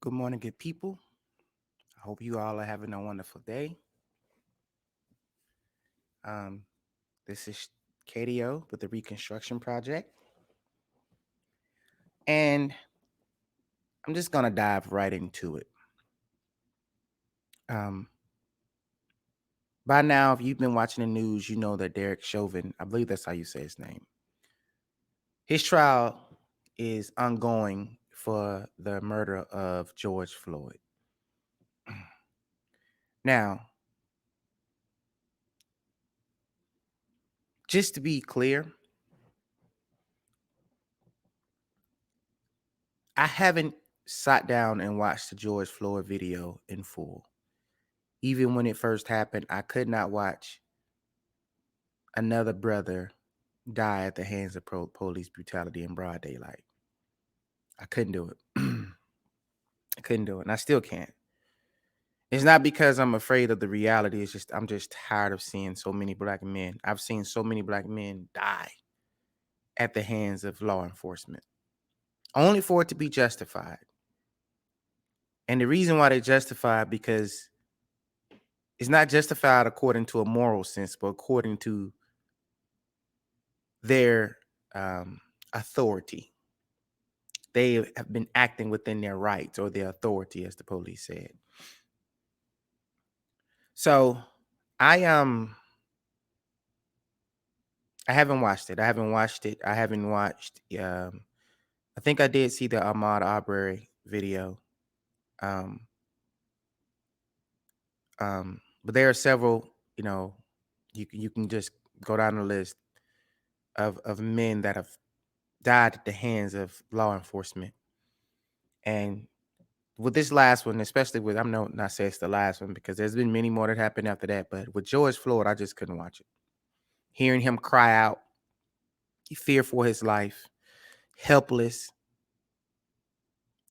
Good morning, good people. I hope you all are having a wonderful day. Um, this is KDO with the Reconstruction Project, and I'm just gonna dive right into it. Um, by now, if you've been watching the news, you know that Derek Chauvin, I believe that's how you say his name, his trial is ongoing for the murder of George Floyd. Now, just to be clear, I haven't sat down and watched the George Floyd video in full. Even when it first happened, I could not watch another brother die at the hands of police brutality in broad daylight. I couldn't do it. I couldn't do it, and I still can't. It's not because I'm afraid of the reality. It's just I'm just tired of seeing so many black men. I've seen so many black men die at the hands of law enforcement, only for it to be justified. And the reason why they justified because it's not justified according to a moral sense, but according to their authority. They have been acting within their rights or their authority, as the police said. So I haven't watched it. I haven't watched it. I haven't watched I think I did see the Ahmaud Arbery video. Um but there are several, you can just go down the list of men that have died at the hands of law enforcement. And with this last one, especially with I'm not saying it's the last one because there's been many more that happened after that, but with George Floyd, I just couldn't watch it. Hearing him cry out, fear for his life, helpless.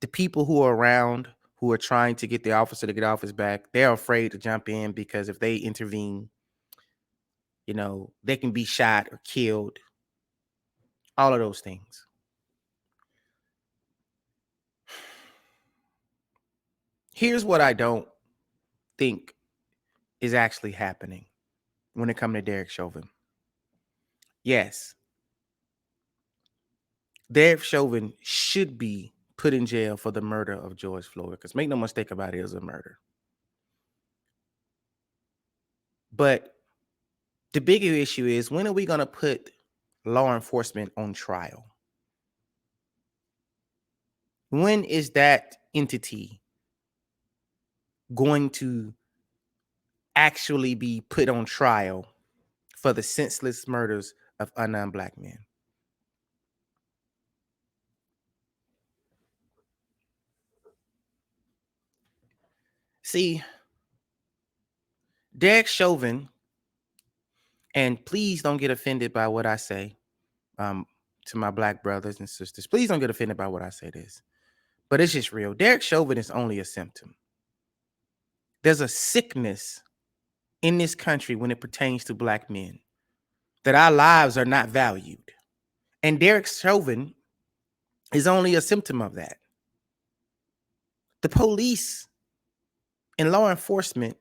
The people who are around who are trying to get the officer to get off his back, they're afraid to jump in because if they intervene, they can be shot or killed. All of those things. Here's what I don't think is actually happening when it comes to Derek Chauvin. Yes, Derek Chauvin should be put in jail for the murder of George Floyd, because make no mistake about it, it was a murder. But the bigger issue is, when are we going to put law enforcement on trial? When is that entity going to actually be put on trial for the senseless murders of unarmed black men? See, Derek Chauvin, and please don't get offended by what I say, to my black brothers and sisters. Please don't get offended by what I say this. But it's just real. Derek Chauvin is only a symptom. There's a sickness in this country when it pertains to black men, that our lives are not valued. And Derek Chauvin is only a symptom of that. The police and law enforcement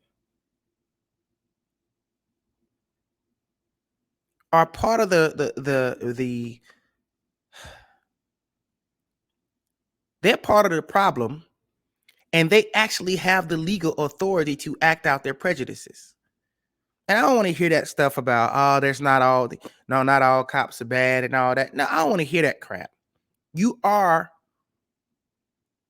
are part of they're part of the problem, and they actually have the legal authority to act out their prejudices. And I don't want to hear that stuff about, not all cops are bad and all that. No, I don't want to hear that crap. You are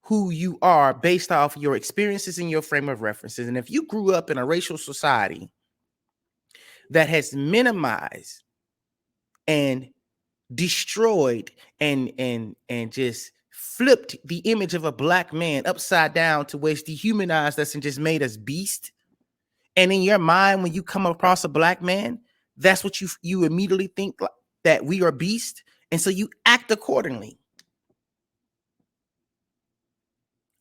who you are based off your experiences and your frame of references. And if you grew up in a racial society that has minimized and destroyed and just flipped the image of a black man upside down to where it's dehumanized us and just made us beast, and in your mind, when you come across a black man, that's what you immediately think, that we are beast, and so you act accordingly.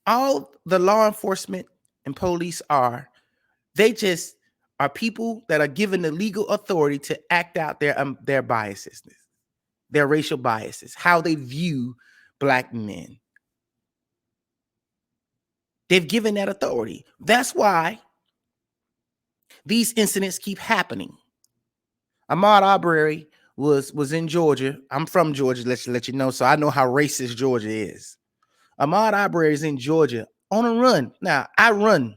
All the law enforcement and police they just are people that are given the legal authority to act out their biases, their racial biases, how they view black men. They've given that authority. That's why these incidents keep happening. Ahmaud Arbery was in Georgia. I'm from Georgia, let you know, so I know how racist Georgia is. Ahmaud Arbery is in Georgia on a run. Now, I run.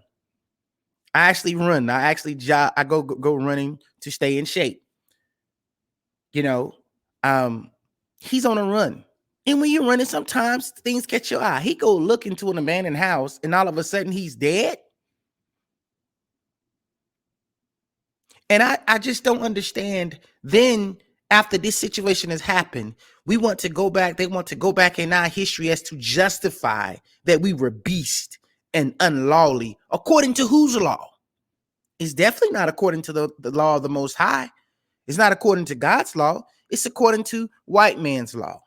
I actually run. I actually jog. I go running to stay in shape. You know, he's on a run. And when you're running, sometimes things catch your eye. He go look into an abandoned house, and all of a sudden he's dead. And I just don't understand. Then after this situation has happened, we want to go back. They want to go back in our history as to justify that we were beast and unlawly. According to whose law? It's definitely not according to the law of the Most High. It's not according to God's law. It's according to white man's law.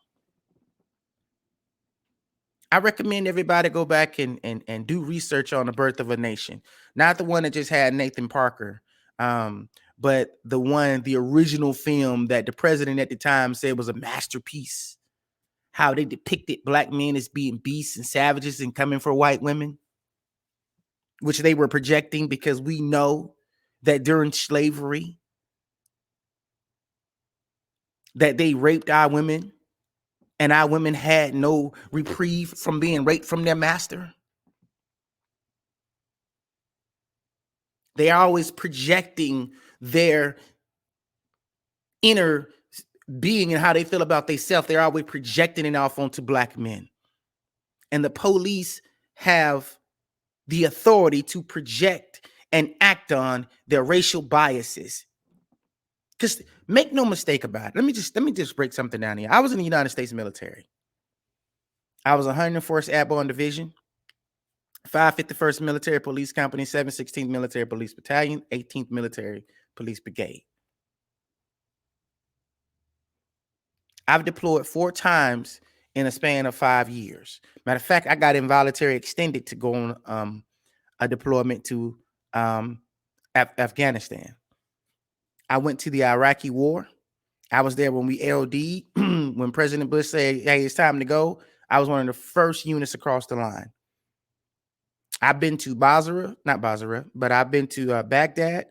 I recommend everybody go back and do research on the birth of a nation. Not the one that just had Nathan Parker, but the original film that the president at the time said was a masterpiece. How they depicted black men as being beasts and savages and coming for white women, which they were projecting because we know that during slavery that they raped our women and our women had no reprieve from being raped from their master. They are always projecting their inner being and how they feel about themselves. They're always projecting it off onto black men. And the police have the authority to project and act on their racial biases. Because make no mistake about it. Let me just break something down here. I was in the United States military. I was 101st Airborne Division, 551st Military Police Company, 716th Military Police Battalion, 18th Military Police Brigade. I've deployed 4 times in a span of 5 years. Matter of fact, I got involuntary extended to go on a deployment to Afghanistan. I went to the Iraqi war. I was there when we LD'd, when President Bush said, hey, it's time to go. I was one of the first units across the line. I've been to not Basra, but I've been to Baghdad.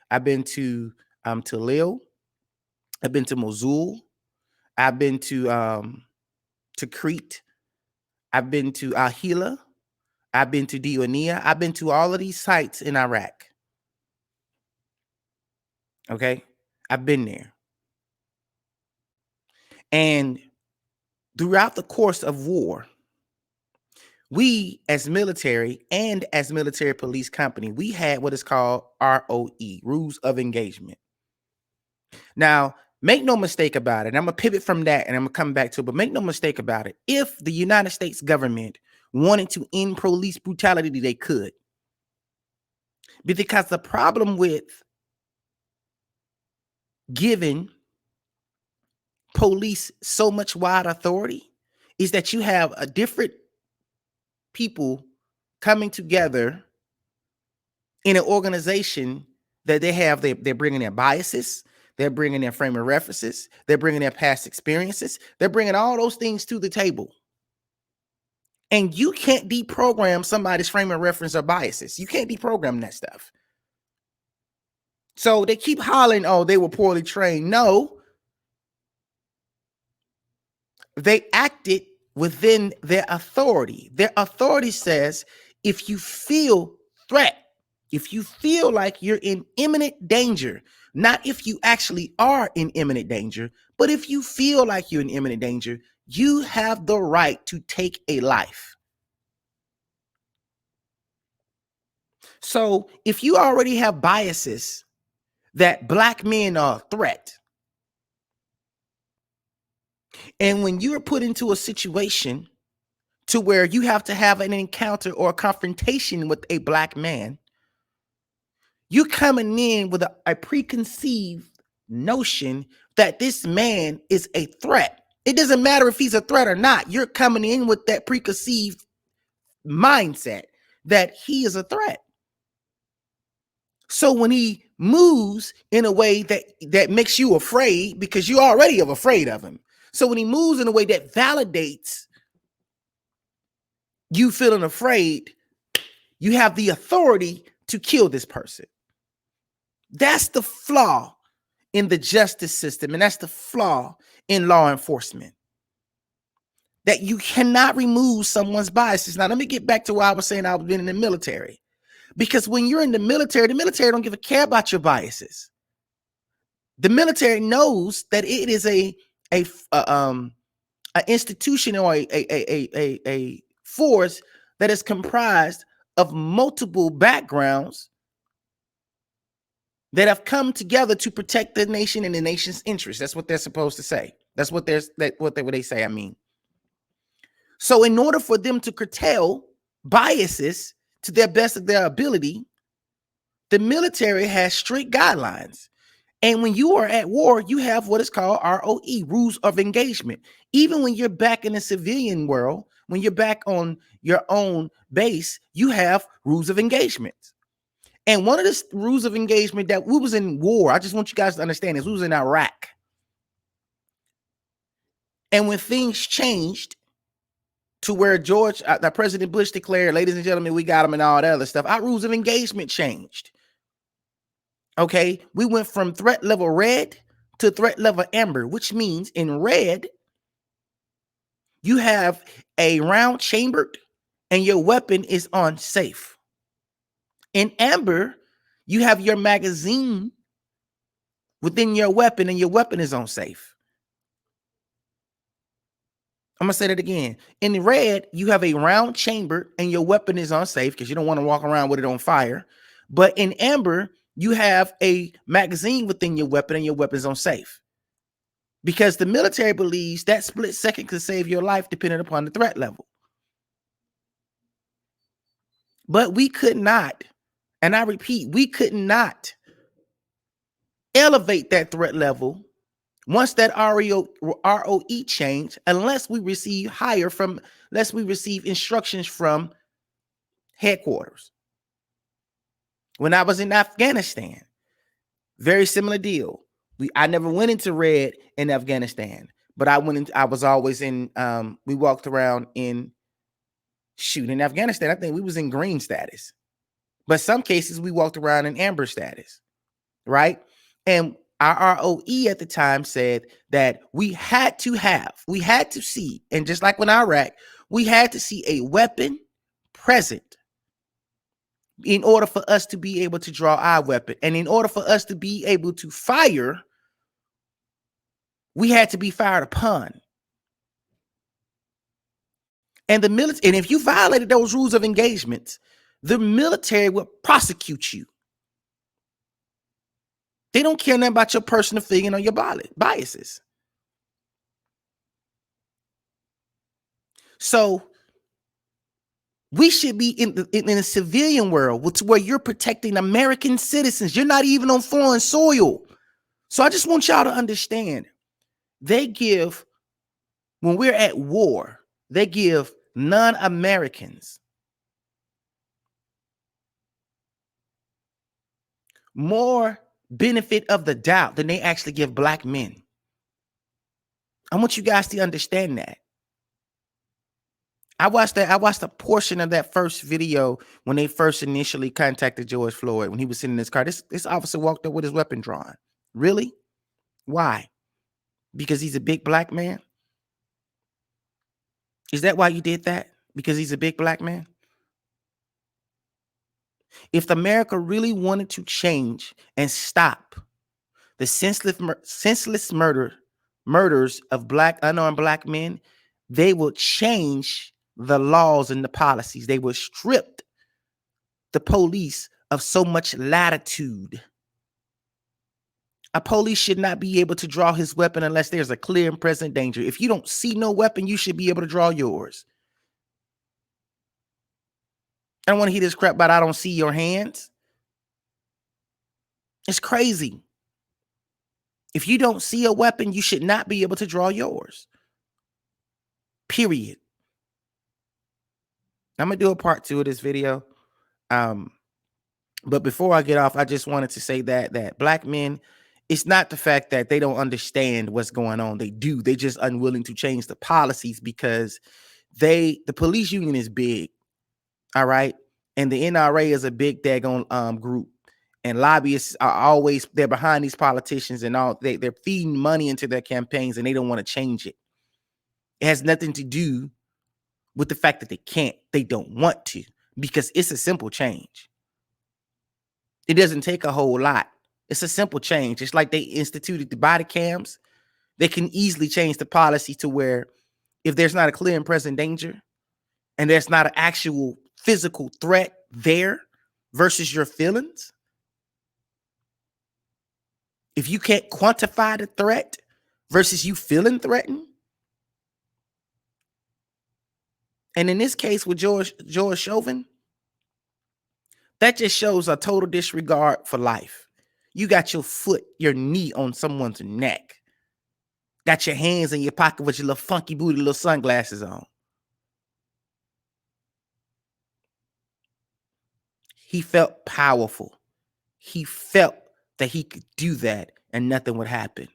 I've been to Talil. I've been to Mosul. I've been to Crete. I've been to Al-Hila. I've been to Dionia. I've been to all of these sites in Iraq. Okay? I've been there. And throughout the course of war, we as military and as military police company, we had what is called ROE, Rules of Engagement. Now, make no mistake about it. I'm going to pivot from that and I'm going to come back to it, but make no mistake about it. If the United States government wanted to end police brutality, they could. Because the problem with giving police so much wide authority is that you have a different people coming together in an organization that they're bringing their biases, they're bringing their frame of references, they're bringing their past experiences, they're bringing all those things to the table. And you can't deprogram somebody's frame of reference or biases. You can't deprogram that stuff. So they keep hollering, oh, they were poorly trained. No, they acted within their authority. Their authority says, if you feel threat, if you feel like you're in imminent danger, not if you actually are in imminent danger, but if you feel like you're in imminent danger, you have the right to take a life. So if you already have biases that black men are a threat, and when you're put into a situation to where you have to have an encounter or a confrontation with a black man, you're coming in with a preconceived notion that this man is a threat. It doesn't matter if he's a threat or not. You're coming in with that preconceived mindset that he is a threat. So when he moves in a way that makes you afraid, because you already are afraid of him. So when he moves in a way that validates you feeling afraid, You have the authority to kill this person. That's the flaw in the justice system, and that's the flaw in law enforcement. That you cannot remove someone's biases. Now, let me get back to why I was saying I've been in the military. Because when you're in the military don't give a care about your biases. The military knows that it is a institution or a force that is comprised of multiple backgrounds that have come together to protect the nation and the nation's interests. That's what they're supposed to say. That's what they say. I mean, so in order for them to curtail biases to their best of their ability, the military has strict guidelines. And when you are at war, you have what is called ROE, rules of engagement. Even when you're back in the civilian world, when you're back on your own base, you have rules of engagement. And one of the rules of engagement that we was in war, I just want you guys to understand this, we was in Iraq. And when things changed to where President Bush declared, ladies and gentlemen, we got them and all that other stuff, our rules of engagement changed. Okay, we went from threat level red to threat level amber, which means in red, you have a round chambered and your weapon is on safe. In amber, you have your magazine within your weapon and your weapon is on safe. I'm going to say that again. In red, you have a round chamber and your weapon is on safe because you don't want to walk around with it on fire. But in amber, you have a magazine within your weapon and your weapon's on safe. Because the military believes that split second could save your life depending upon the threat level. But we could not, and I repeat, we could not elevate that threat level once that ROE changed, unless we receive instructions from headquarters. When I was in Afghanistan, very similar deal. I never went into red in Afghanistan, but I was always in, we walked around in Afghanistan, I think we was in green status. But some cases we walked around in amber status, right? And our ROE at the time said that we had to see, and just like when Iraq, we had to see a weapon present in order for us to be able to draw our weapon. And in order for us to be able to fire, we had to be fired upon. And the military, and if you violated those rules of engagement, the military will prosecute you. They don't care nothing about your personal feeling or your biases. So we should be in the civilian world where you're protecting American citizens. You're not even on foreign soil. So I just want y'all to understand, when we're at war, they give non-Americans more benefit of the doubt than they actually give black men. I want you guys to understand that. I watched a portion of that first video when they first initially contacted George Floyd, when he was sitting in his car. This officer walked up with his weapon drawn. Really? Why? Because he's a big black man? Is that why you did that? Because he's a big black man? If America really wanted to change and stop the senseless murders of unarmed black men, they will change the laws and the policies. They will strip the police of so much latitude. A police should not be able to draw his weapon unless there's a clear and present danger. If you don't see no weapon, you should be able to draw yours. I don't want to hear this crap about I don't see your hands. It's crazy. If you don't see a weapon, you should not be able to draw yours. Period. I'm going to do a part 2 of this video. But before I get off, I just wanted to say that black men, it's not the fact that they don't understand what's going on. They do. They're just unwilling to change the policies because the police union is big. All right. And the NRA is a big daggone group. And lobbyists are always, they're behind these politicians and all. They're feeding money into their campaigns and they don't want to change it. It has nothing to do with the fact that they can't. They don't want to, because it's a simple change. It doesn't take a whole lot. It's a simple change. It's like they instituted the body cams. They can easily change the policy to where if there's not a clear and present danger and there's not an actual physical threat there versus your feelings, if you can't quantify the threat versus you feeling threatened, and in this case with George Chauvin, that just shows a total disregard for life. You got your foot, your knee on someone's neck. Got your hands in your pocket with your little funky booty little sunglasses on. He felt powerful. He felt that he could do that and nothing would happen.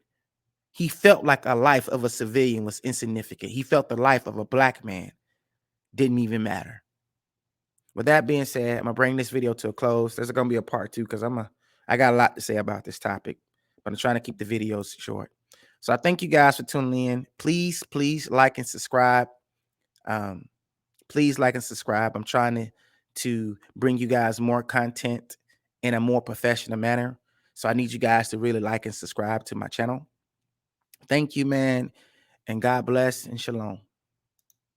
He felt like a life of a civilian was insignificant. He felt the life of a black man didn't even matter. With that being said, I'm gonna bring this video to a close. There's gonna be a part 2 because I got a lot to say about this topic, but I'm trying to keep the videos short. So I thank you guys for tuning in. Please like and subscribe. Please like and subscribe. I'm trying to bring you guys more content in a more professional manner. So I need you guys to really like and subscribe to my channel. Thank you, man. And God bless and shalom.